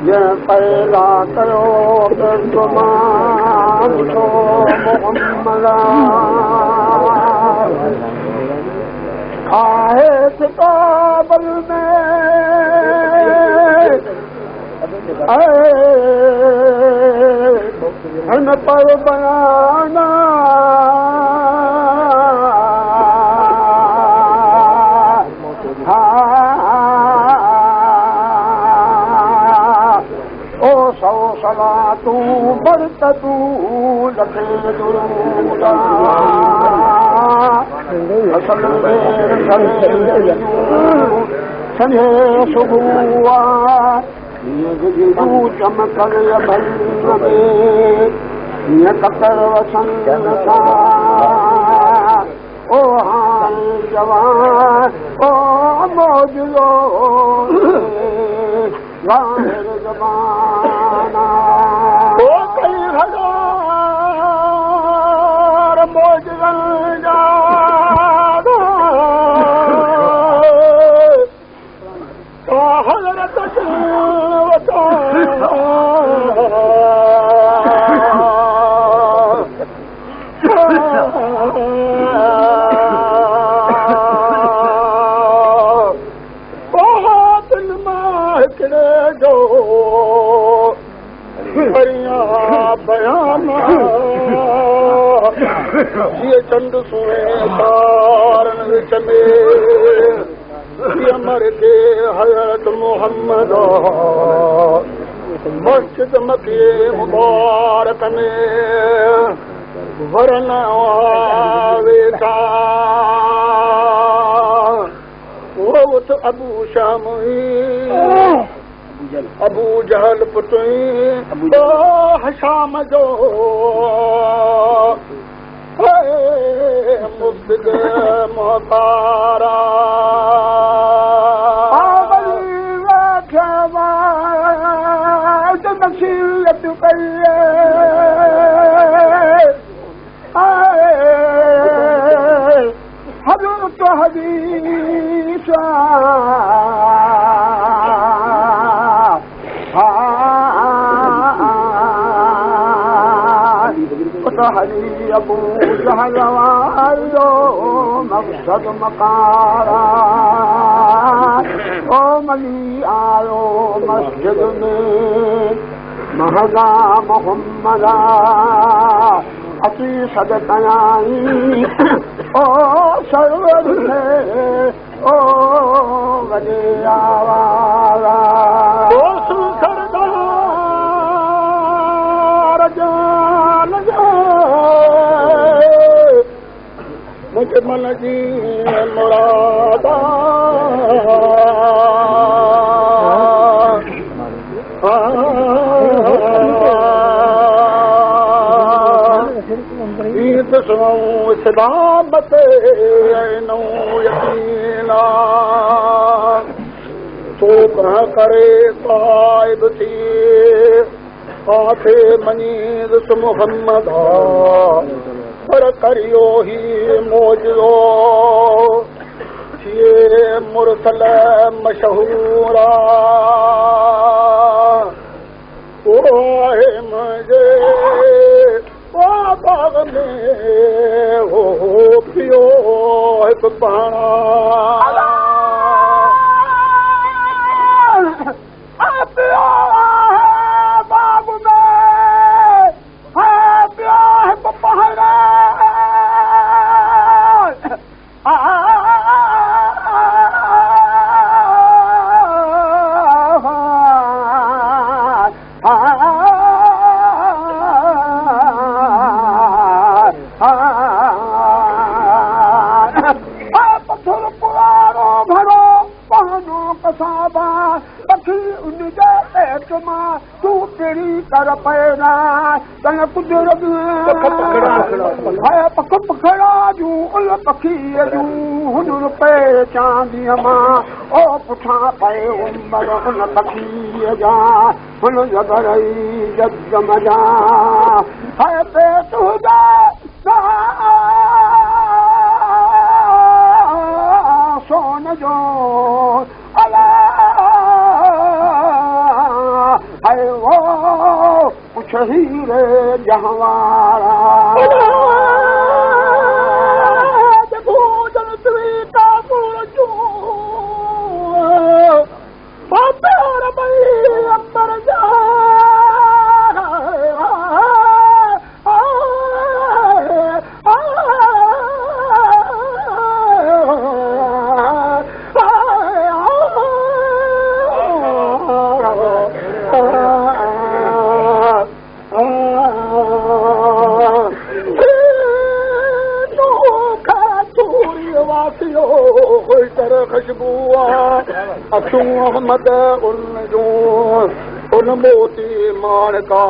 ये पैदा कयो बेगुमान तो मोहम्मद आहे किताब में हिन पर बयाना तू बरत तू लखे दुरूदा असल में सने सुबुआ ये गुजू चमकल भल में ये कतर वसन सा ओ हाल जवान ओ मौजूदो ज़ाहिर ज़माना ओ कई हजार मौजूदन जा तो हज़रत वता ये चंद सुने सारन विच में ये मर के हज़रत मोहम्मद मस्जिद मके मुबारक में वरन वेठा वो तो अबू शामी अबू जहल पुटुई हशाम जो मुफ्त मोहतारा नसीहत कई हज़रत हदीस हरी अबू जहल वालो मक़सद मकारा ओ मली आयो मस्जिद में महगा मोहम्मदा अची सद कयाई ओ सरवर ओ वॾे आवारा ओ सरदार जान मुझे मन जी मुरादा सलामत नौ यकीना तो कह करे ताइब थी आखे मनीद मोहम्मद पर करियो ही मौजो थिए मुरसल मशहूरा ओ आहे मुझे बाग में हो पियो हिकु पाणा बाग में पियो हिकु पहाड़ा तू तेरी कर पैना तन कुदरत पख पखड़ा जूं उल पखीअ जूं हुन पे चांदी मां ओ पुठा पए उमर हुन पखीअ जा हुन जबरई जगम जा है पे तुझा सोन जो अला शहीर जहवारा भोजन स्वीता जो अंबर जा खुशबू अखियूं अहमद उन मोती माणका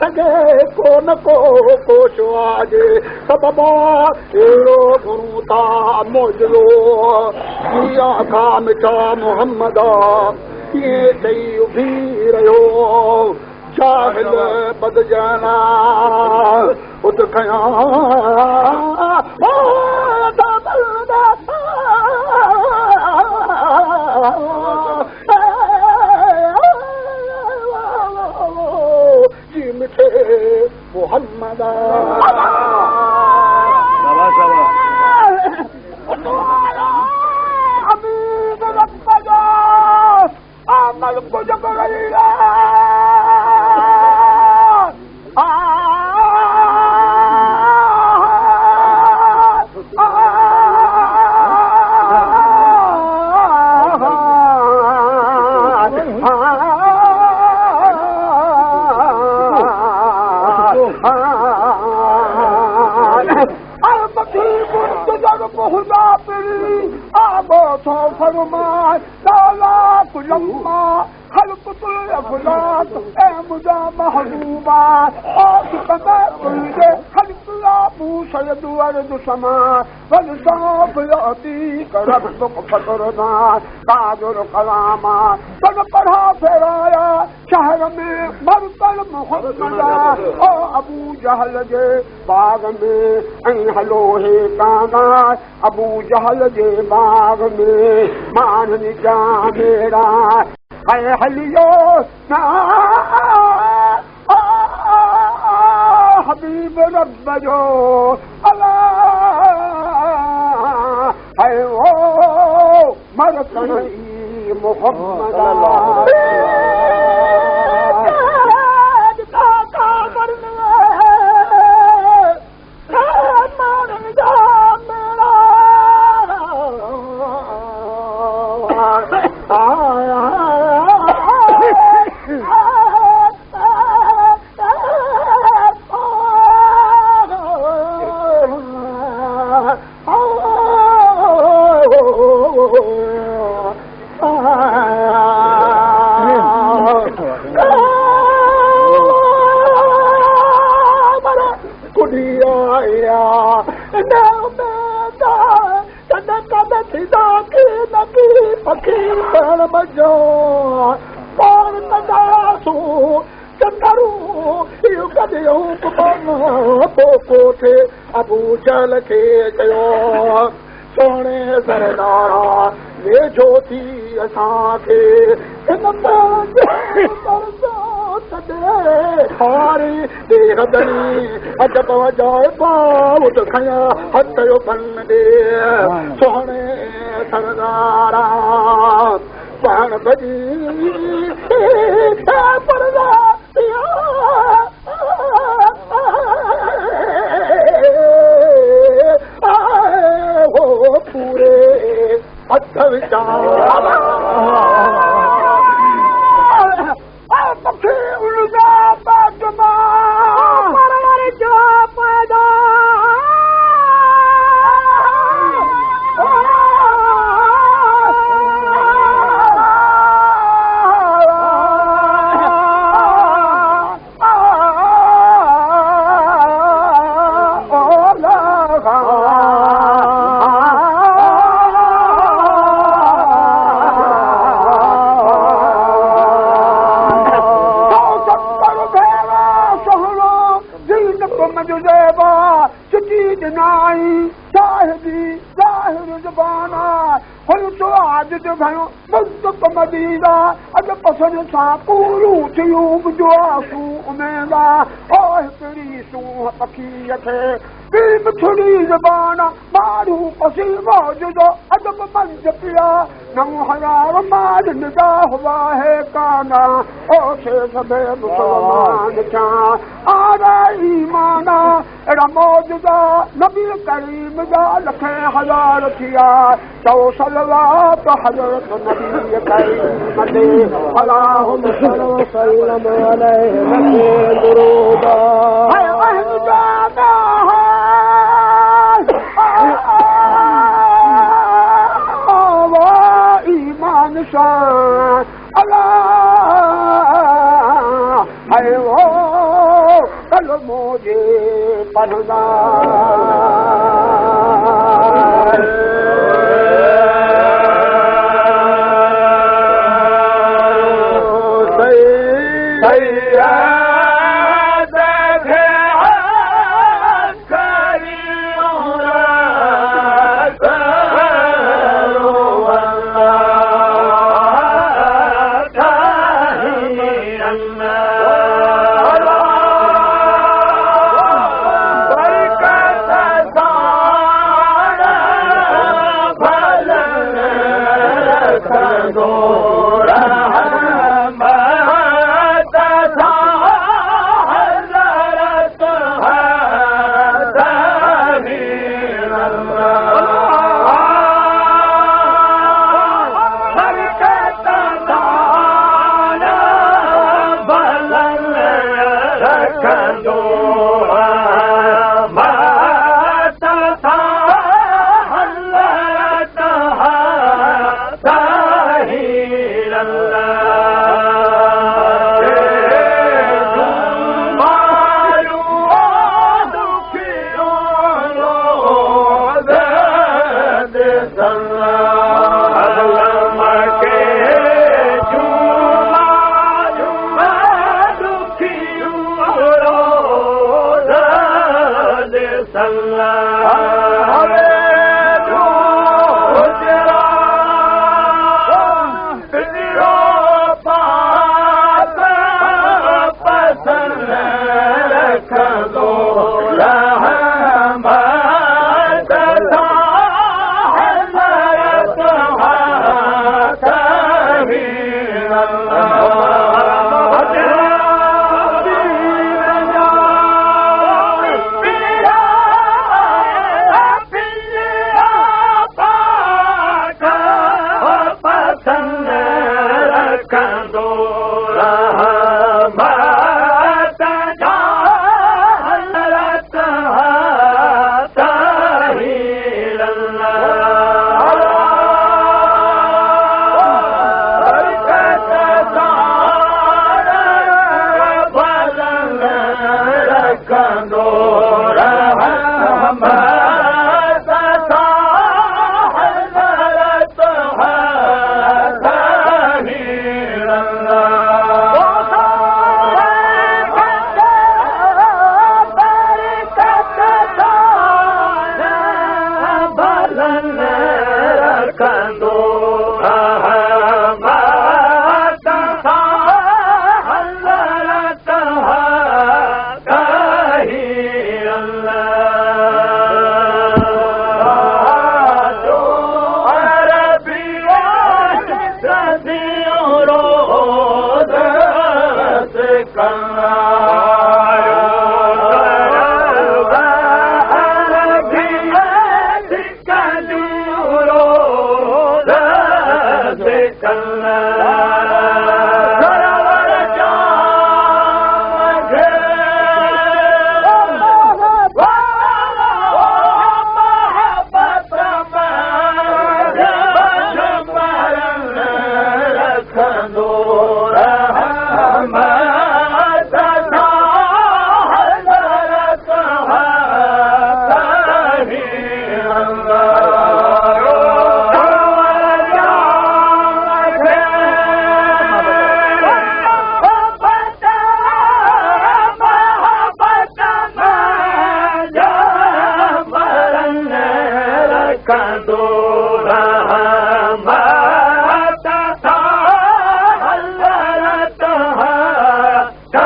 सघे कोन को कोशवाजे सबबा अहिड़ो गुरू था मोजलो कीअं खा मिठा मोहम्मदा कीअं चई उभी रहियो जाहिल बदजाना उत खयां जी मिठे मोहम्मदा अमीर रब्बा अमल कुछ करेगा फरमान ताला कुलम्मा खलकुल अफलाक ए मुजा महबूबा कुलदे खलकुला मूसयद अर्द समा वल साफ याती करब फतरना ताजुल कलामा तन पढ़ा फेराया शहर में मरतल मोहम्मदा ओ अबू जहल जे बाग में ऐं हलो हे काना अबू जहल जे बाग में मान निजा मेरा ऐं हलियो ना हबीब रब जो अला है वो मरतल मोहम्मदा अबू जहल खे चयो सोणे सरदारा वेझो थी असांखे हारी देहदनी अजब वजाए पाउत खया हथ जो फन दे सोणे सरदारा पाण भजी परदा पूरे हथ विचार उनजा बाजमा परवर जो पैदा साहिबी ज़बाना हुयो आज जो भयो मुस्तक मदीदा अॼु पसंदि सां पूरियूं थियूं मुंहिंजो आंसू उमेदा ओ हिकिड़ी सूंहं पखीअ खे ॿी मिठड़ी ज़बान माण्हू पसी मौजूदो अदब मंझ पिया नमो हज़ार माल निगाह वाहे काना ओ शेष में मुसलमान छा आरा ईमाना अहिड़ा मौजूदा नबी करीम जा लखे हज़ार थिया चओ सलवात हज़रत नबी करीम ते अल्लाहुम सल्लि वसल्लम अलैहि दुरूदा है अहमदा ईमान सां अल्लाह है वो कलमो जे पढ़ंदा कंदो रहमत था हज़रत ताहिर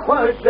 खुश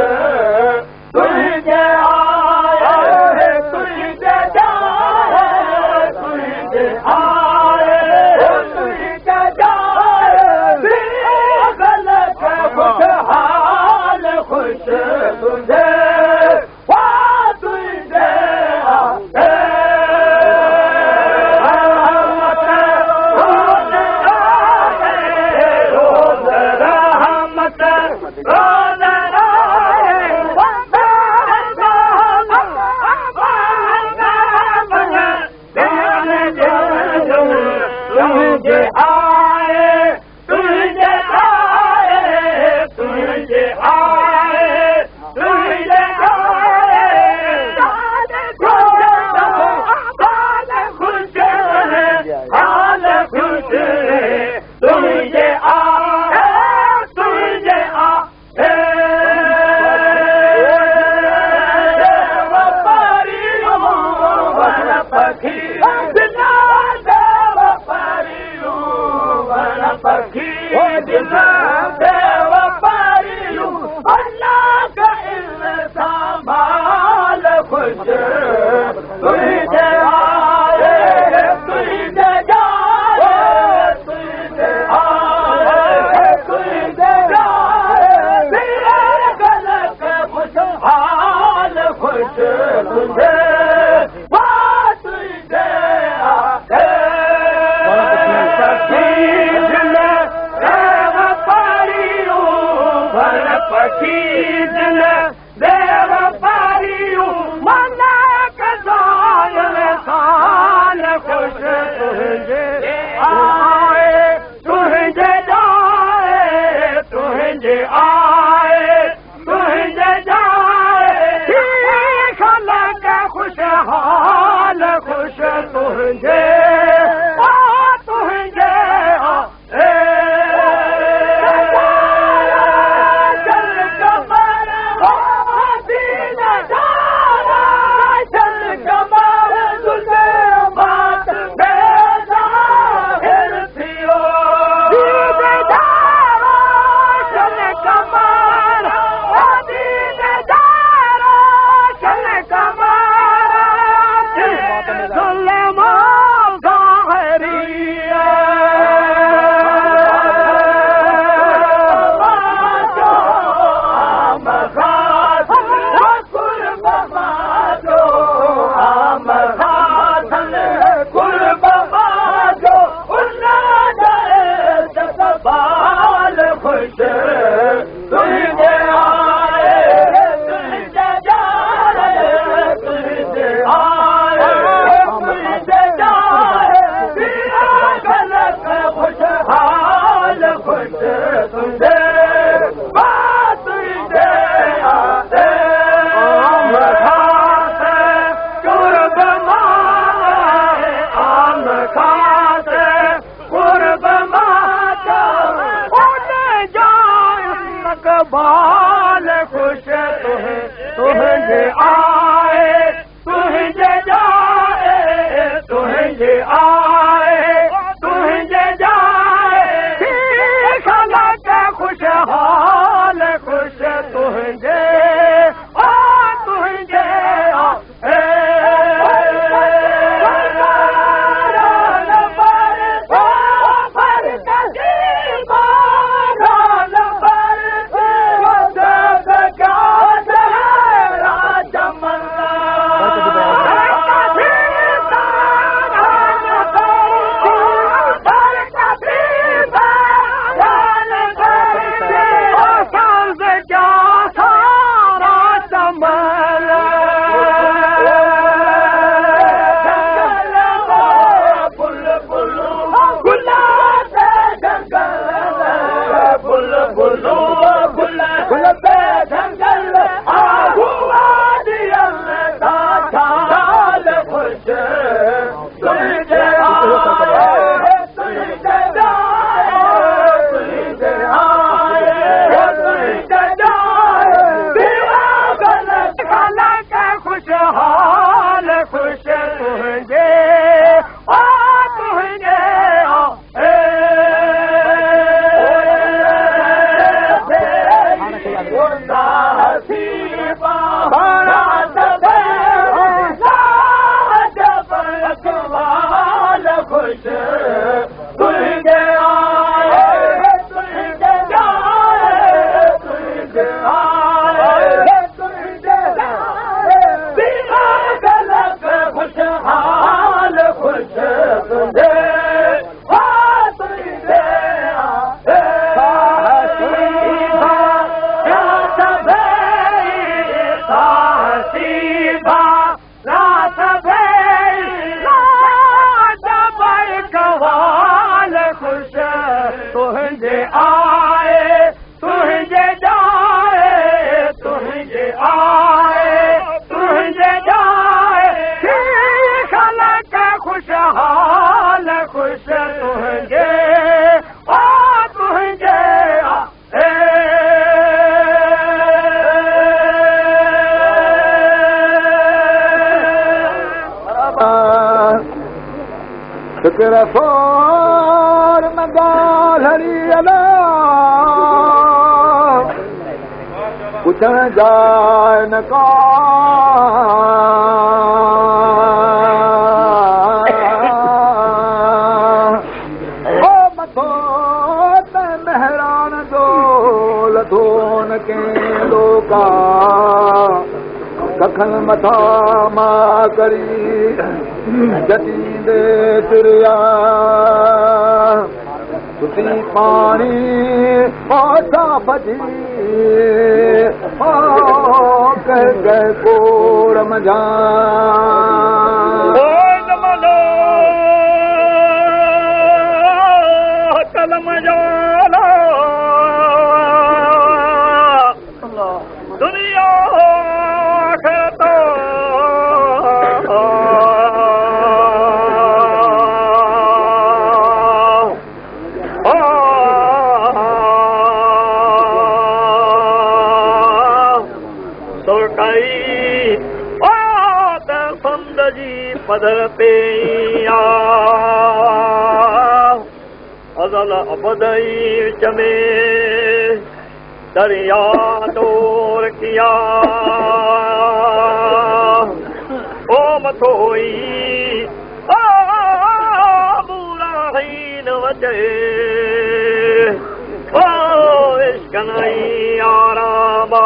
बाल खुश तुझे आए तुझे जाए तुझे आए तुझे जाए खलक खुशहाल खुश तुझे तुझे रसूल मगाल हरी अला पुछण जाए न का ओ मथो त मेहरान दो लथोन के लोका कखन मथा मां करी जतींदे तुरिया तुसी पानी पासा बजी कह कोड़ मझा पदर पे अज़ल अबदई चमे दरिया तोर किया ओ मथोई ओ बुरा हीन वजे ओ इश्क नहीं आरामा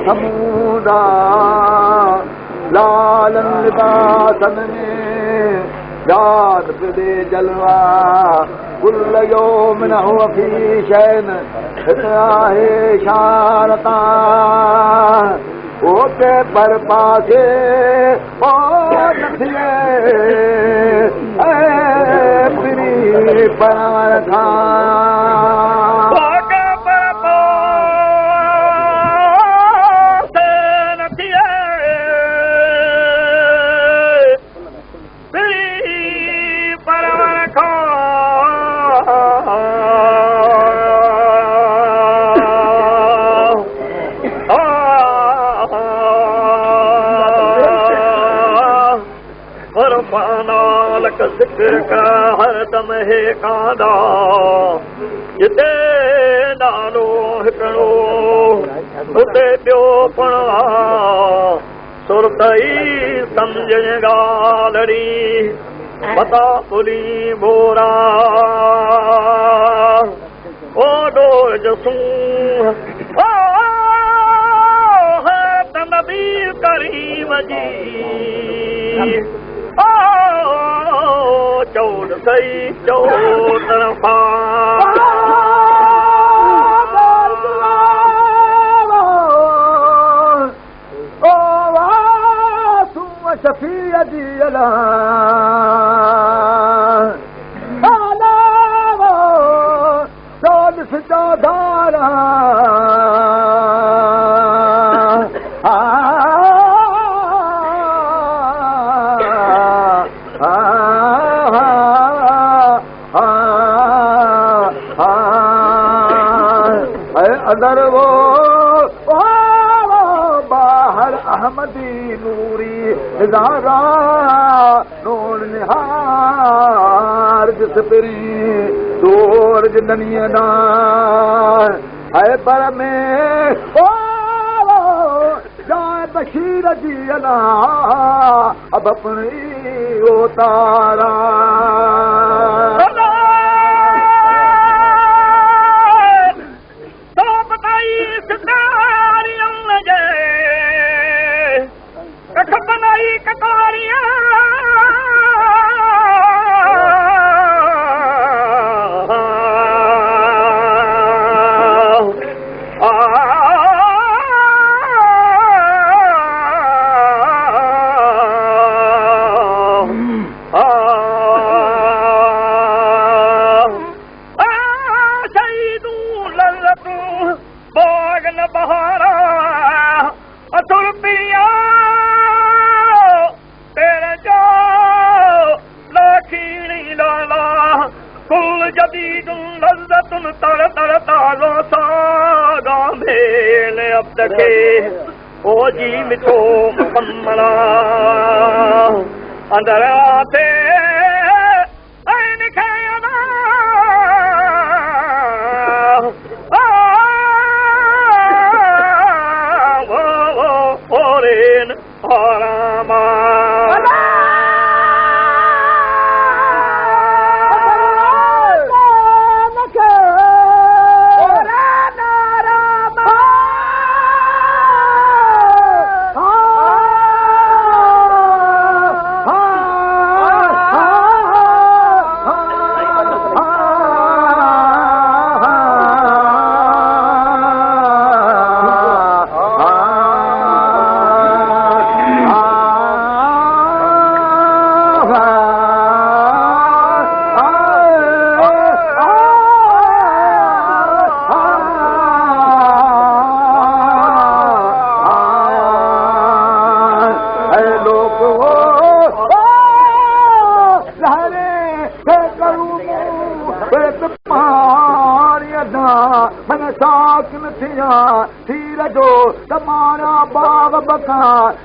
समूदा लालन लिबासन में याद दे जलवा कुल यौम हुआ फी शैन आहे शारता ओके पर पासे ओ नथिए पिरी पर था ओके पर पासे नथिए पिरी पर था ज़िक्र का हर दम है कांदा जिते नालो हिकिड़ो उते ॿियो पणा सुरतई सम्झ ॻाल्हि पता पुली बोरा ओॾो जसूं त नबी करीम जी चौड़ सही चौड़ तरफ़ा शफ़ीअ जी चौॾ चौधारा अंदर वो बाहर अहमदी नूरी हज़ारा नूर निहार जिस पिरी दूर जिंदनीअ ना है पर में ओ जाए बशीर जी अला अब अपनी ओ तारा ओ जी मिठो मुकम्मला अंदर आते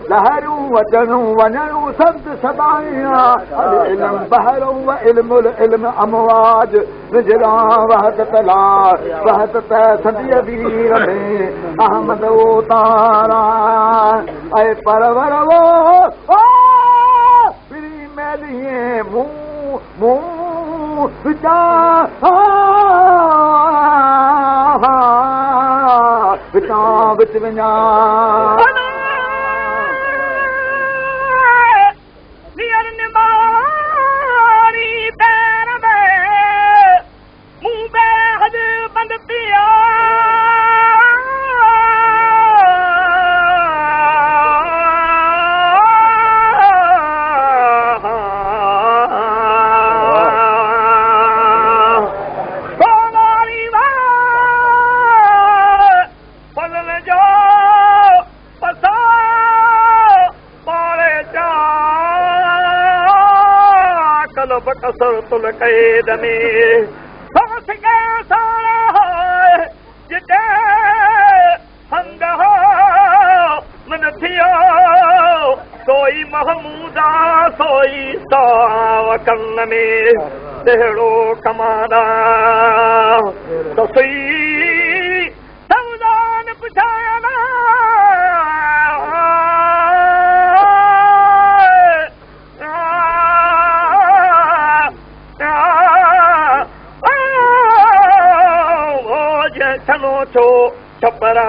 लहरूं वचनूं वञणूं संत सदाइयां इल्म बहरों व इल्म अमवाज विजरा वहदत ला वहदत सदिय वीर में अहमद उतारा ऐ परवर वो पिरी मेलिए मुंह विचा विचा विच वञा तुल कैद में सोच के सारा जिते हंग हो मन थियो सोई महमूदा सोई साव कन में तहिड़ो कमादा तो सही सवदान पुछाया ना चलो छो छपरा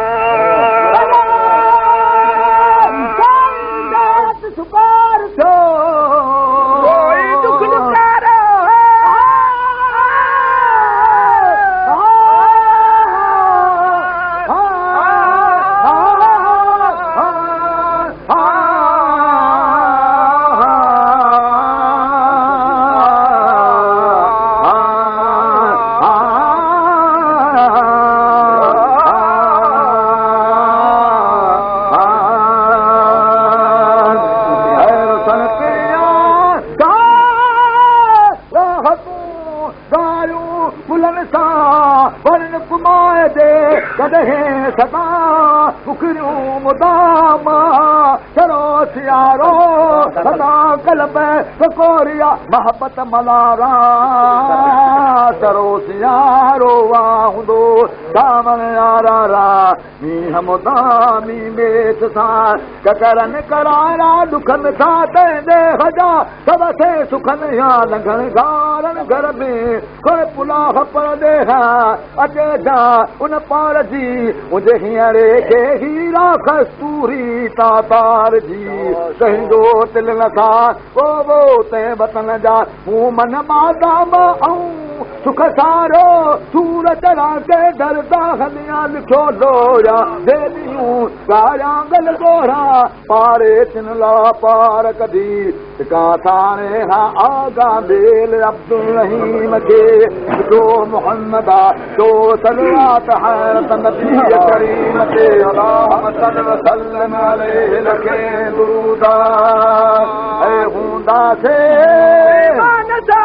सुपार छो कोई दुख लुकारो कॾहिं सदा बुखरियूं मुदाम चलो सियारो सदा कलब सकोरिया मोहब्बत मलारा चलो सियारो वाह हूंदो दामन यारा मींहं मुदामी मेच सां ककरनि करारा दुखनि सां तंहिंजे हजा सभ थे सुखनि या लंघनि गारनि घर में कोई पुलाह पर देह अचे जा उन पार जी मुझे हींअरे के हीरा कस्तूरी तातार जी कंहिंजो तिल नथा वो तंहिं वतन जा मूं मन मादाम ऐं सुख सारो सूर चढ़ा के दरदा हलिया लिखो लोया देलियूं गायांगल गोरा पारे तिन ला पार कदी काथाने हा आगा बेल अब्दुल रहीम के जो मोहम्मदा तो सलवात हैरत नबी करीम ते अल्लाह सल्लल्लाहु अलैहि लखे दुरूदा ऐ हुंदा से मान जा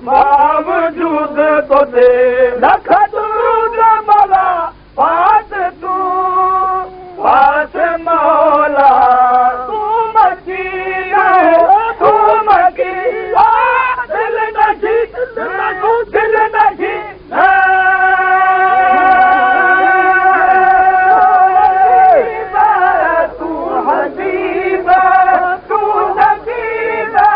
बावजूद तोते लख दुरूद मौला पास तू पास मौला तू मकी दिल नशी दिल नशी तू हबीबा तू नबीबा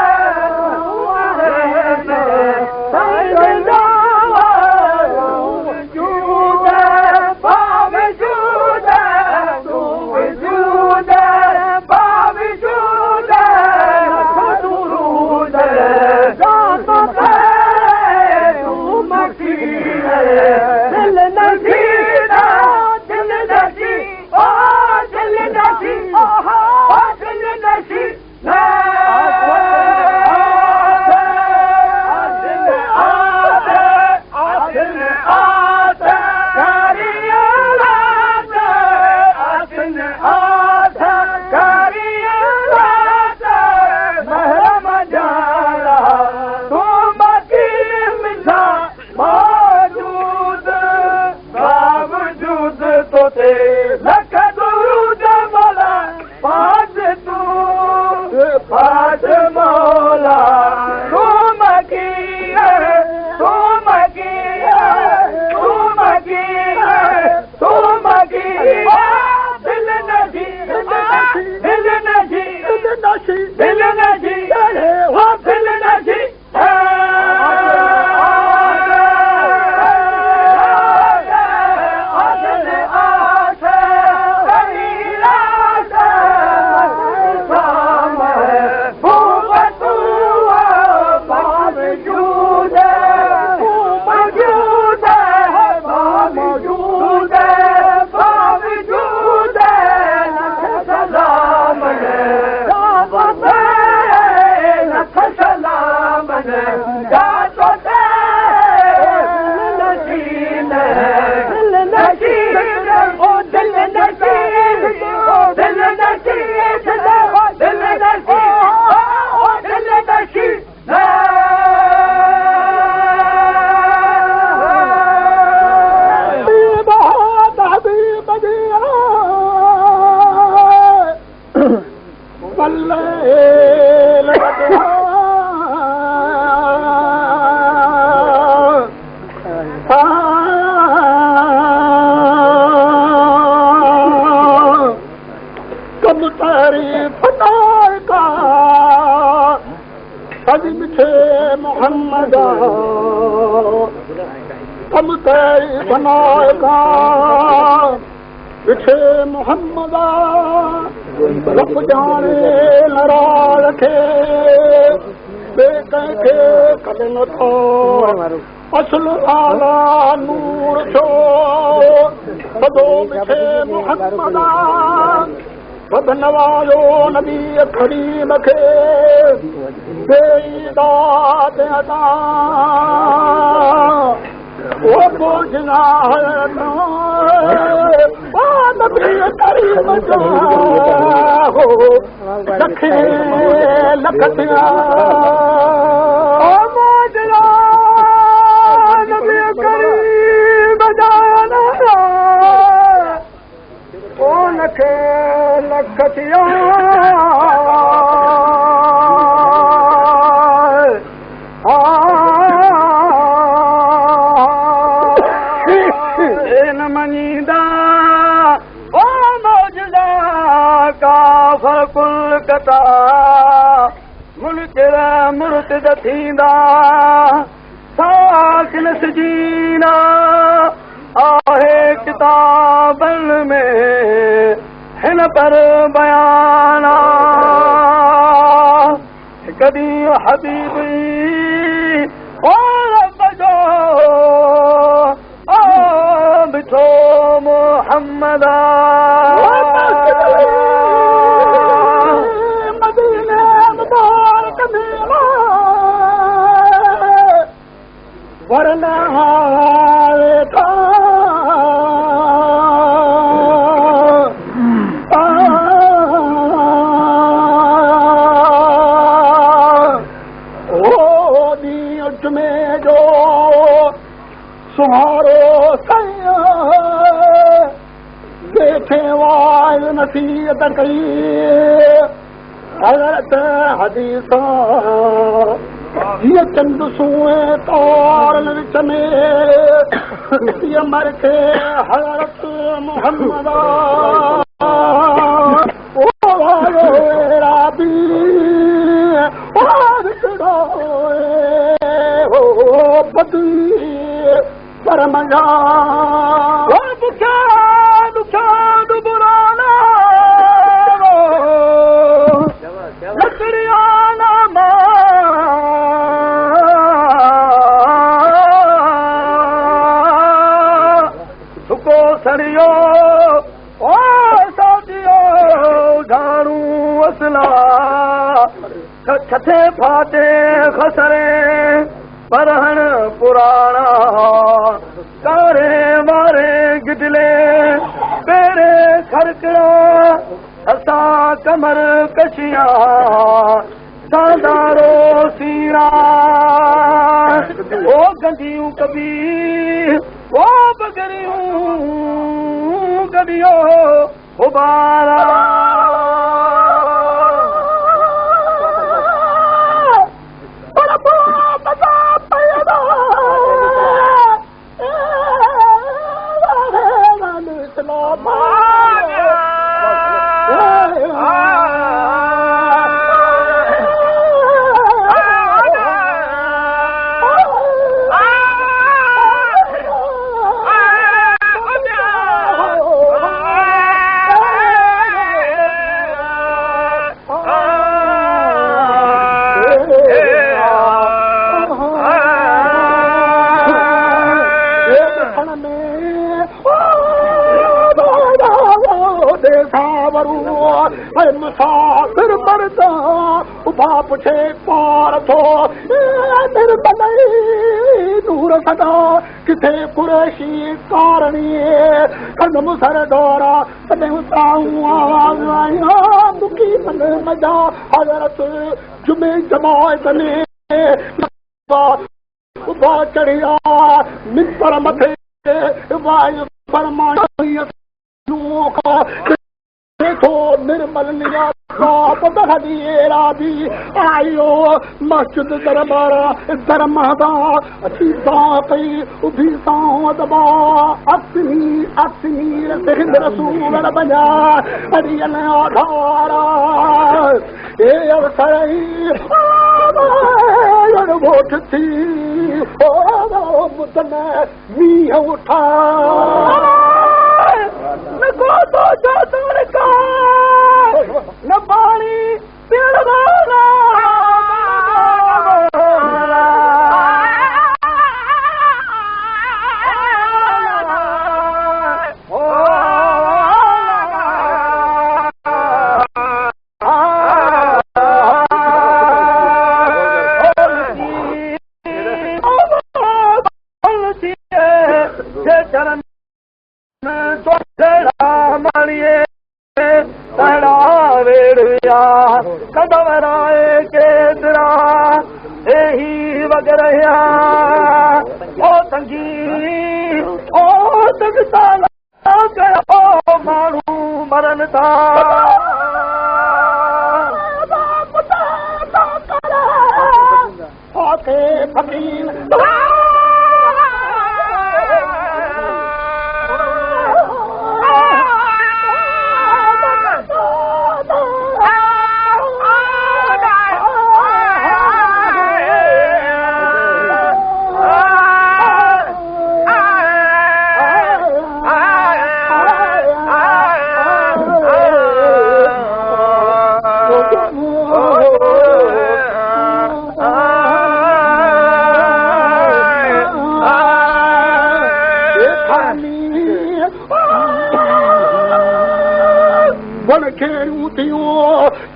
मोहम्मदा रब जाने नाराज खे कंहिंखे कॾहिं नथो असुल आला नूर छो सदो मिठे मोहम्मदा वध नवाज़ो नबी करीम खे बेईदात अदा वो बोझना नबी करीम जो हो लखे लखतिया ओ बोझना नबी करीम जाना ओ लखे लखतिया कुलकता मुल्क मुर्तद थींदा साकिन सजीना आहे किताबनि में हिन पर बयाना कदी हबीबी ओ रब जो ओ बिठो मोहम्मदा वरना था ओ दी जुमे जो इज्जत कई हज़रत हदीस जीअं चंद सूए तौरनि विच में मर के हज़रत मोहम्मद पर मजा सरियो ओ साथियो झाड़ू असला छठे फाटे खसरे परहण पुराणा कारे मारे गिदले पेरे खरकड़ा असा कमर कशिया सादारो सीरा ओ गंदियूं कबीर ओ बगरियूं गडियो उबारा मुसाफ़िर मरदा उभा पुछे पार थो नूर सदा किथे कुरैशी कारणी कंदमि सर दौरा तॾहिं साऊं आवाज़ आया दुखी मन मजा हज़रत जुमे जमायत में उभा चढ़िया मिंबर मथे वायु फरमाया देखो निर्मल आयो मस्जिद दरबारा दरमादा अच्छी कई उभी सां दबा अक्सनी रसूल बजा अरियल आधारा ए अवसर वोट थी ओ मुदन मींह उठा न गोदो चादर का न पानी पिलवाना कदवराए के दरा एही वगरया ओ संगी ओ तगता ओ मानू मरन था ओके फकीर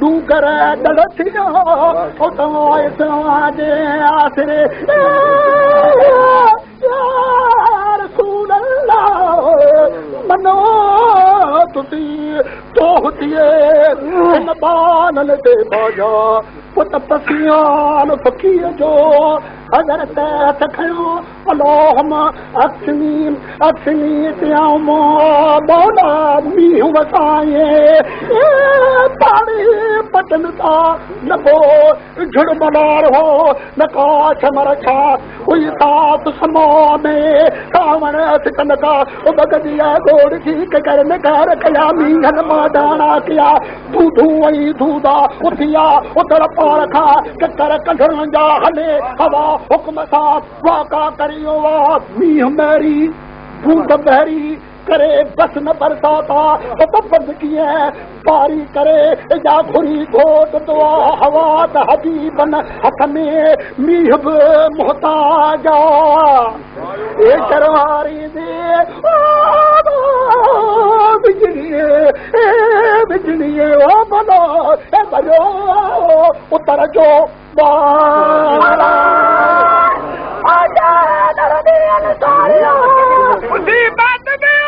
डूगर डलथिया जे आसरे रसूल अल्लाह मनो तुसी तो हुतिए इन बानल ते बाजा पुत पसियान फकीर जो हज़रत हथ खयो अल्लाहुम अक्सनी त्याम मौला मींहुं वसाए पाणी पटन था न को झुड़मलार हो न काछ मरछा हुई साथ समो में सावण सिकन का बगदिया गोड़ जी के करने घर कया मींहन मादाना किया दूधू वही दूधा उथिया उतर पार खा कर कढण जा हले हवा हुक्म सा वाका करियो वा मींह मेरी बूंद बहरी करे बस न बरसाता तो बंद किए पारी करे जा घुरी घोट दुआ हवा त हबीबन हथ में मींह बि मोहताजा ए शरवारी दे बिजलीए ओ बनो ए बनो उतर जो आजा दरदे अनसारिया उसी बात में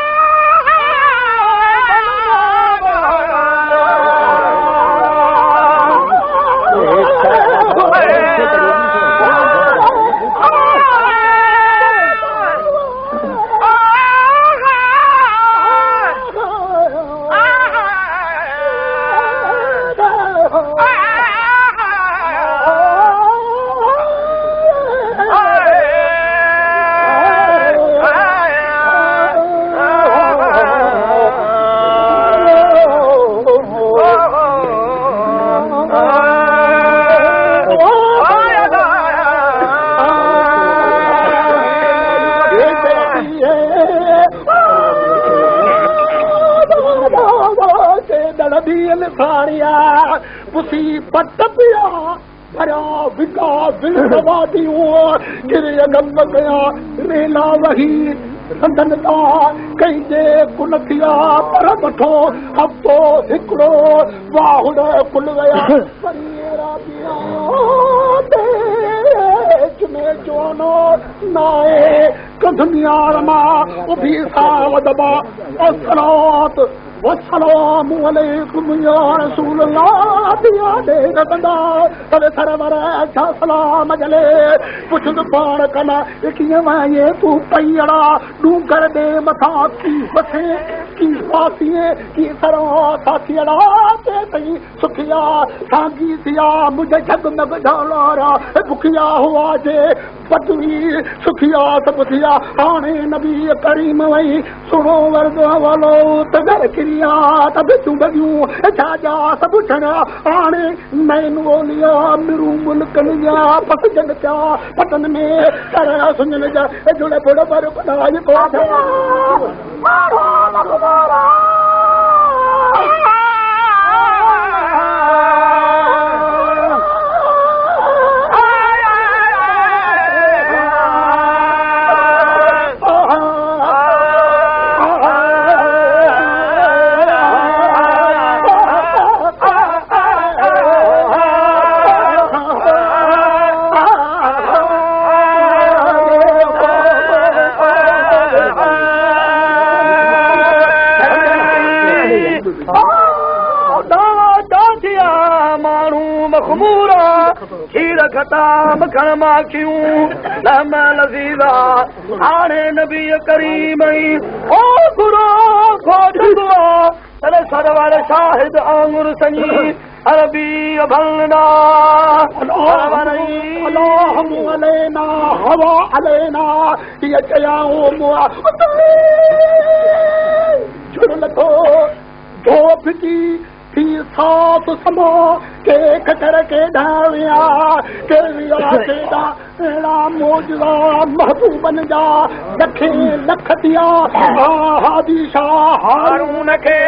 मुसीबत पिया भरा विका विलवा दियो गिरे गम गया रेला वही संदनता कई जे कुल थिया पर वठो हफ्तो हिकिड़ो वाहुड़ कुल विया परीरा पिया देश में जोनो नाए कंधनियार मां उभी साव दबा असरात वसलाम अलैकुम या रसूल अल्लाह दिया दे रबंदा तले सरवर अच्छा सलाम जले पुछद पाण कना किए ये तू पईड़ा डूंगर दे मथा की बसे की पासिए की सरो साथियड़ा ते तई सुखिया सांगी दिया मुझे जग में बधालारा भुखिया हुआ जे पतवी सुखिया सब दिया आने नबी करीम वही सुनो वर्द वालो तगर तब तूं बगियूं छाजा सब छड़ा आणे नैन ओलिया मिरू मुल्कन जा पसजन क्या पतन में सरा सुनन जा जुड़े बड़ो पर बनाए कोठा खीर खटा मखण माखियूं लहम लज़ीज़ा हाणे नबी करीम ओ गुरो खोट दुआ तले सरवर शाहिद आंगुर सनी अरबी भलना अल्लाहुम अलैना हवा अलैना ये चयाओ मुआ जुड़ लथो धोप की थी साथ समो के खतर के धाविया के विया के दा मौजूदा महबूब बन जा लखे लख दिया हादी शाह हारून के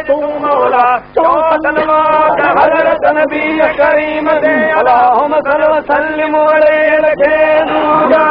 तू मौला चौथनवा हज़रत नबी करीम दे अल्लाहुम सल्लि व सल्लिम अलैहि दूजा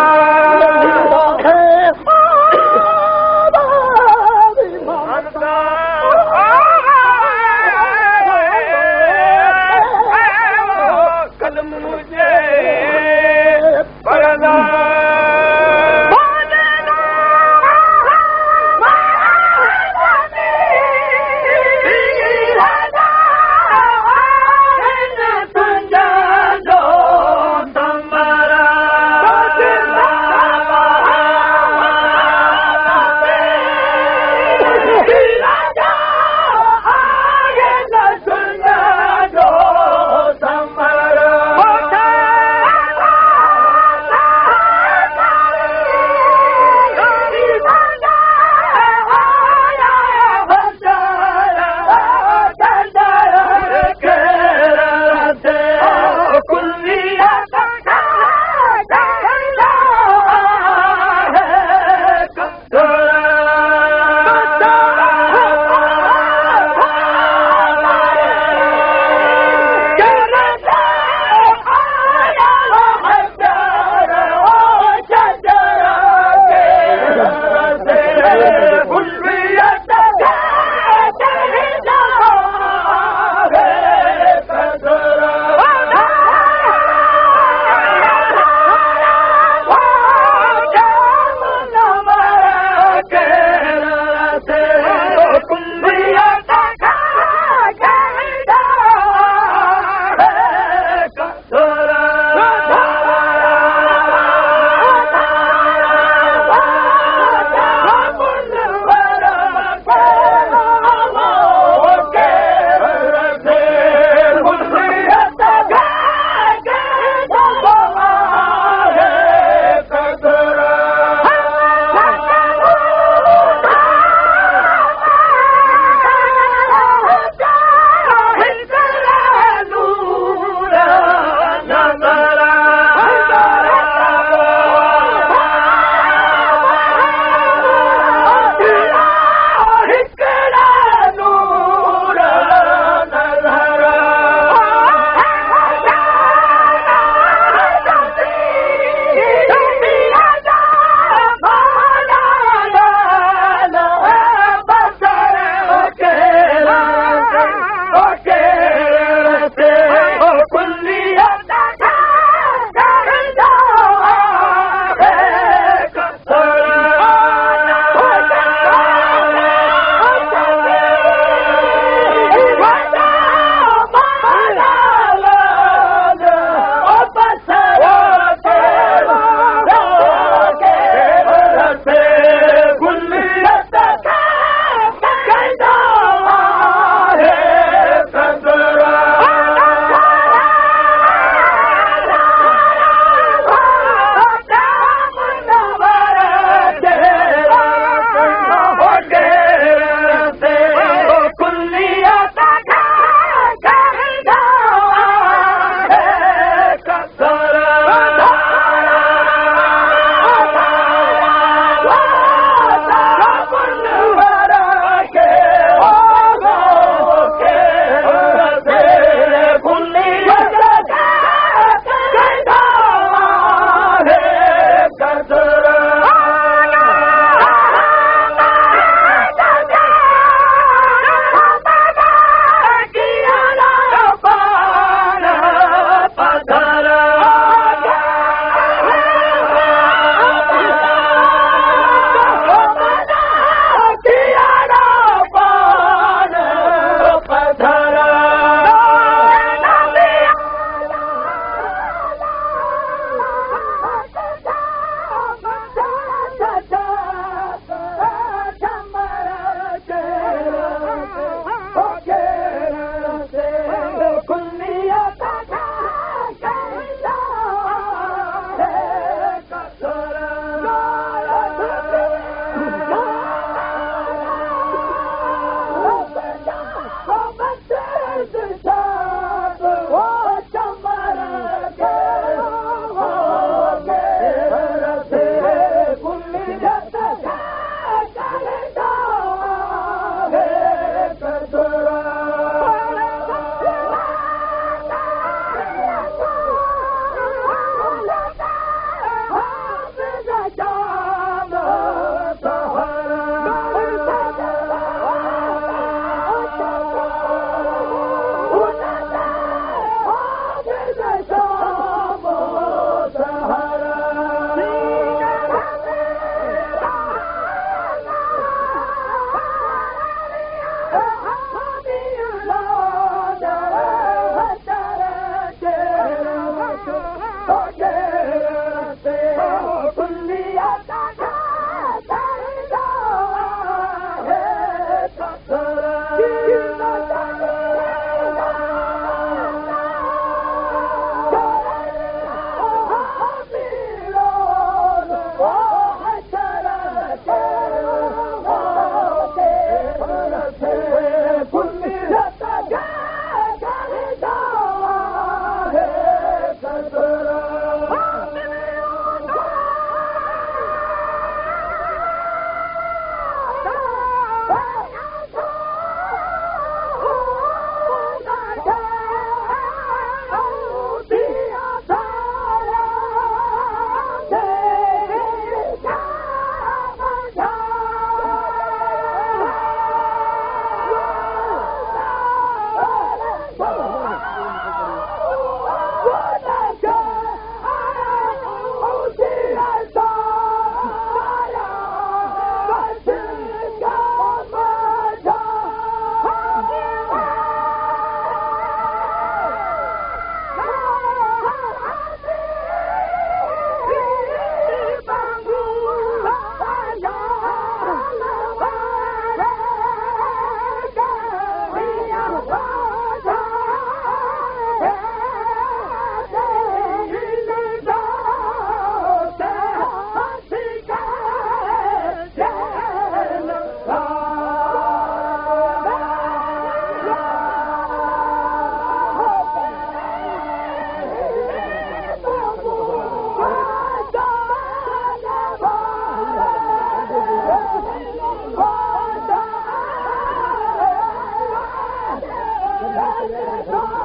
सा